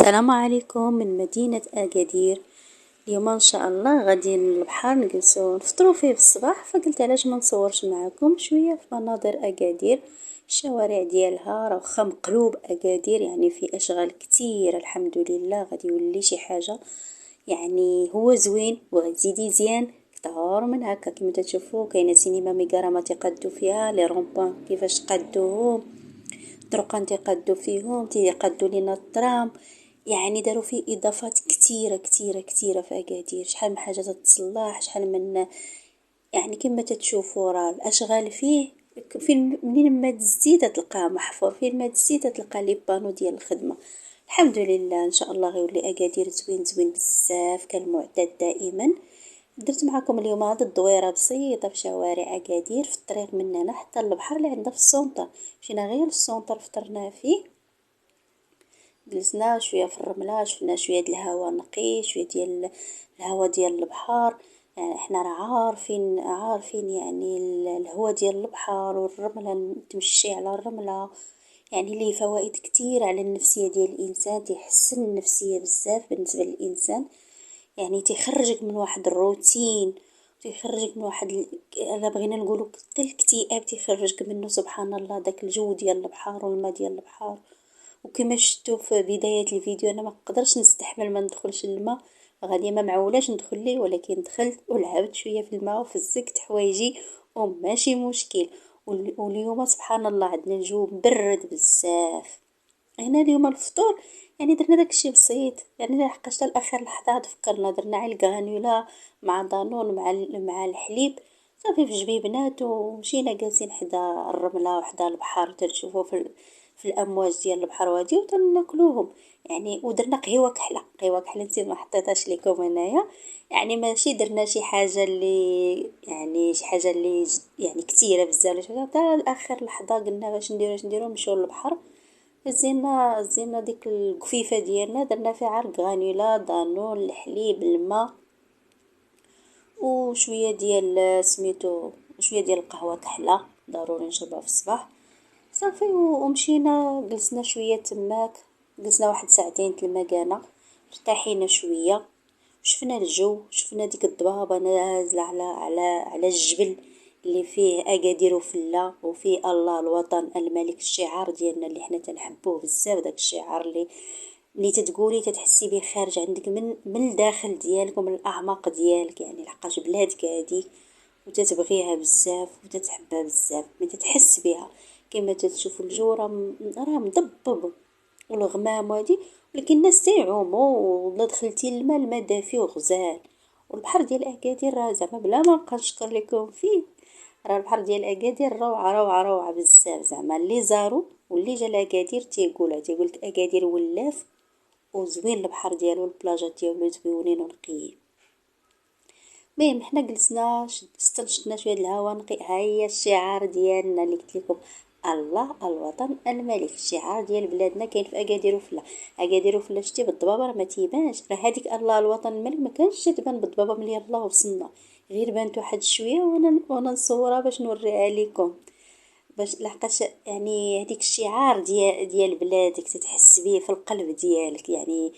السلام عليكم من مدينة أكادير. اليوم إن شاء الله غادي للبحر نجلسو نفطرو فيه في الصباح، فقلت علاش ما نصورش معاكم شوية في مناظر أكادير. الشوارع ديالها راه واخا مقلوب أكادير، يعني في أشغال كتير الحمد لله. غادي يولي شي حاجة يعني هو زوين وغتزيد يزيان كتر من هكا. كما تشوفوا كاينه سينما ميكارا تيقادو فيها لي رومبوان كيفاش قادوهم، طرقان تيقادو فيهم، تيقادو لينا الترام. يعني داروا فيه اضافات كتيره كتيره كتيره في اكادير. شحال من حاجه تتصلح، شحال من يعني كما تتشوفوا راه الاشغال فيه. فين منين ما تزيد تلقاه محفور، فين ما تزيد تلقى لي بانو ديال الخدمه. الحمد لله ان شاء الله غيولي اكادير زوين زوين بزاف كالمعتاد دائما. درت معكم اليوم هاد الدويره بسيطه في شوارع اكادير، في الطريق من هنا حتى البحر اللي عندنا في السونتر. مشينا غير للسونتر فطرنا فيه، جلسنا شويه في الرمله، شفنا شويه د الهواء نقي، شويه ديال الهواء ديال البحر. يعني احنا راه عارفين يعني الهواء ديال البحر والرمله، تمشي على الرمله يعني ليه فوائد كتير على النفسيه ديال الانسان. تيحسن النفسيه بزاف بالنسبه للانسان، يعني تيخرجك من واحد الروتين، تيخرجك من واحد الا بغينا نقولوا حتى الاكتئاب تيخرجك منه. سبحان الله، داك الجو ديال البحر والماء ديال البحر. وكما شفتوا في بدايه الفيديو انا ما قدرش نستحمل ما ندخلش الماء، غادي ما معولاش ندخل ليه، ولكن دخلت ولعبت شويه في الماء وفزكت حوايجي وماشي مشكل. واليوم سبحان الله عندنا الجو مبرد بزاف. هنا اليوم الفطور يعني درنا داكشي بسيط، يعني لحقاش حتى لاخر لحظه تفكرنا درنا على الكرانولا مع دانون مع الحليب صافي في جبيبنات، ومشينا جالسين حدا الرمله وحدا البحر تنشوفوا في الامواج ديال البحر وهادي وتناكلوهم. يعني ودرنا قهوه كحله نسيت ما حطيتهاش لكم هنايا. يعني ماشي درنا شي حاجه اللي يعني شي حاجه اللي يعني كثيره بزاف، حتى اخر لحظه قلنا باش نديرو نمشيو للبحر. زينا ديك القفيفه ديالنا درنا فيها عرق غانيولا دانون الحليب الماء وشويه ديال سميتو شويه ديال القهوه كحله ضروري نشربها في الصباح صافي. ومشينا جلسنا شويه تماك، جلسنا واحد ساعتين تلماكانا، ارتاحينا شويه، شفنا الجو، شفنا ديك الضبابه نازله على الجبل اللي فيه اكادير وفله وفيه الله الوطن الملك، الشعار ديالنا اللي حنا تنحبوه بزاف. داك الشعار اللي تتقولي تتحسي به خارج عندك من الداخل ديالك ومن الاعماق ديالك، يعني لحقاش بلادك هادي وتتبغيها بزاف وتتحبها بزاف ملي تتحس بها. كما تشوف الجو راه مضبب والغمام وهادي، ولكن الناس تيعوموا ولا دخلتي الماء دافي وغزال. والبحر ديال اكادير راه زعما بلا ما نبقى نشكر لكم فيه، راه البحر ديال اكادير روعه روعه روعه بزاف. زعما اللي زارو واللي جا لاكادير تيقول اكادير ولاف وزوين البحر ديالو، البلاجات ديالو زوينين ونقيين. المهم حنا جلسنا استنشقنا شويه الهواء نقي. هيا الشعار ديالنا اللي قلت لكم، الله الوطن الملك، الشعار ديال بلادنا كاين في اكادير وفلا. اكادير وفلا شتي بالضبابه راه ما تيبانش، راه هذيك الله الوطن الملك ما كانش تبان بالضبابه ملي الله وصلنا، غير بانت واحد شويه وانا نصورها باش نوريها لكم، باش لحقاش يعني هذيك الشعار ديال بلادك تتحس به في القلب ديالك. يعني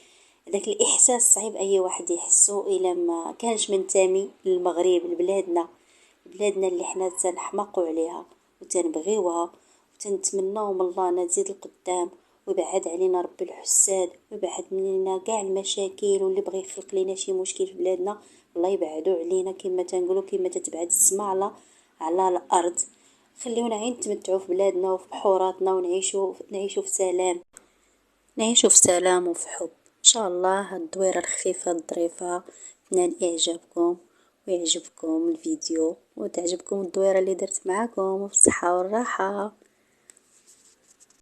داك الاحساس صعيب اي واحد يحسو الا ما كانش منتمي للمغرب، بلادنا اللي حنا تنحماقوا عليها وتنبغيوها وتنتمناو من الله أن تزيد القدام، ويبعد علينا رب الحساد، ويبعد مننا كاع المشاكل، واللي بغى يخلق لنا شي مشكل في بلادنا الله يبعدو علينا. كما تنقولوا كما تتبعد السماء على الارض. خليونا غير نتمتعوا في بلادنا وفي بحوراتنا ونعيشوا في سلام، نعيشوا في سلام وفي حب. ان شاء الله هاد الدويره الخفيفه الظريفه تنال اعجابكم ويعجبكم الفيديو وتعجبكم الدويره اللي درت معاكم، وفي الصحه والراحه.